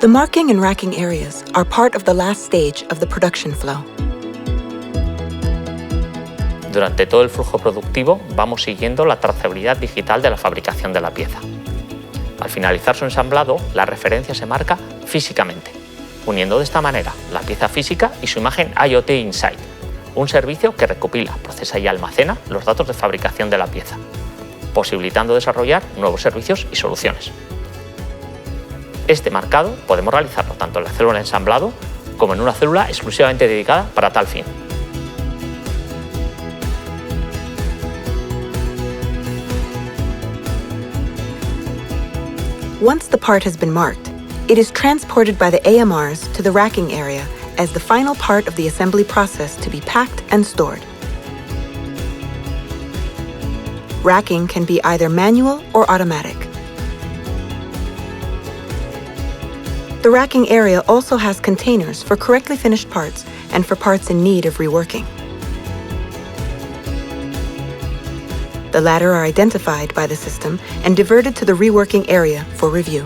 The marking and racking areas are part of the last stage of the production flow. Durante todo el flujo productivo vamos siguiendo la trazabilidad digital de la fabricación de la pieza. Al finalizar su ensamblado, la referencia se marca físicamente, uniendo de esta manera la pieza física y su imagen IoT Insight, un servicio que recopila, procesa y almacena los datos de fabricación de la pieza, posibilitando desarrollar nuevos servicios y soluciones. Este marcado podemos realizarlo tanto en la célula de ensamblado como en una célula exclusivamente dedicada para tal fin. Once the part has been marked, it is transported by the AMRs to the racking area as the final part of the assembly process to be packed and stored. Racking can be either manual or automatic. The racking area also has containers for correctly finished parts and for parts in need of reworking. The latter are identified by the system and diverted to the reworking area for review.